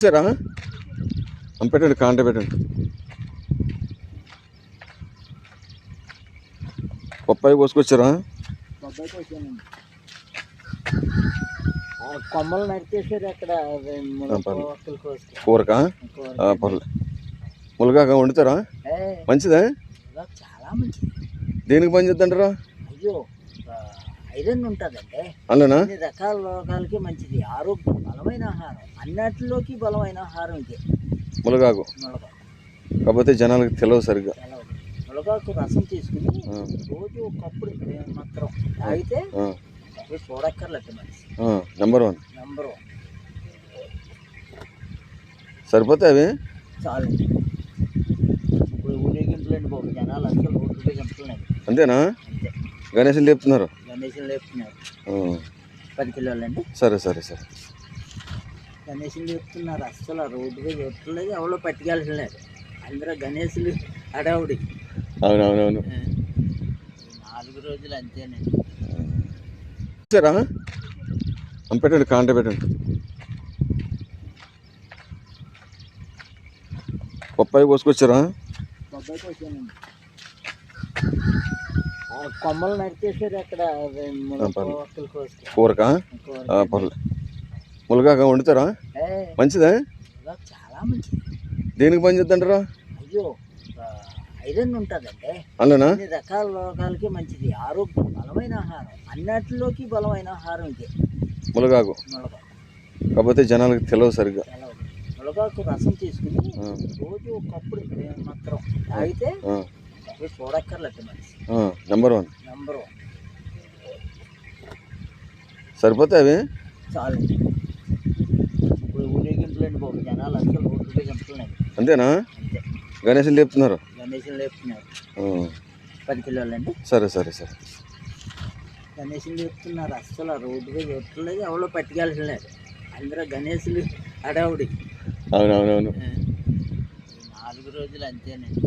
వచ్చారా పెట్టండి కాంట పెట్టండి బొప్పాయి కోసుకొచ్చారా కొమ్మలు నరికేసారు అక్కడ కూరకా పర్లేదు ములగాక వండుతారా మంచిదా చాలా మంచిది దేనికి పని చేద్దంటారా అయ్యో ఐరన్ ఉంటుందండి అలానా అన్ని రకాల రోగాలకి మంచిది ఆరోగ్యం బలమైన ఆహారం అన్నిటిలోకి బలమైన ఆహారం ఇదే ములగాకు కాకపోతే జనాలకు తెలియదు సరిగ్గా ములగాకు రసం తీసుకుని రోజు ఒకప్పుడు మాత్రం తాగితే చూడక్కర్లేదు మనిషి నెంబర్ 1 సరిపోతాయి అవి చాలు ఇప్పుడు ఊరేగింపులండి బాబు జనాలు అసలు ఊరేగింపులు అంతేనా గణేశులు లేపుతున్నారు 10 కిలోలండి సరే సరే సరే గణేశులు లేపుతున్నారు అసలు రోడ్డు మీద చెప్తులేదు ఎవరో పట్టుకెళ్ళలేదు అందరూ గణేశులు అడావుడి అవునవునవును 4 రోజులు అంతేనండి వచ్చారా పెట్టండి కాంట పెట్టండి బొప్పాయి కోసుకొచ్చారా కొమ్మలు నరికేసారు అక్కడ కూరకా పర్లేదు ములగాక వండుతారా మంచిదా చాలా మంచిది దేనికి పని చేద్దంటారా అయ్యో ఐరన్ ఉంటుందండి అలానా అన్ని రకాల రోగాలకి మంచిది ఆరోగ్యం బలమైన ఆహారం అన్నిటిలోకి బలమైన ఆహారం ఇదే ములగాకు కాకపోతే జనాలకు తెలియదు సరిగ్గా ములగాకు రసం తీసుకుని రోజు ఒకప్పుడు మాత్రం తాగితే చూడక్కర్లేదు మనిషి నెంబర్ 1 సరిపోతాయి అవి చాలు ఇప్పుడు ఊరేగింపులండి బాబు జనాలు అసలు ఊరేగింపులు అంతేనా గణేశులు లేపుతున్నారు 10 కిలోలండి సరే సరే సరే గణేశులు లేపుతున్నారు అసలు రోడ్డు మీద చెప్తులేదు ఎవరో పట్టుకెళ్ళలేదు అందరూ గణేశులు అడావుడి అవునవునవును 4 రోజులు అంతేనండి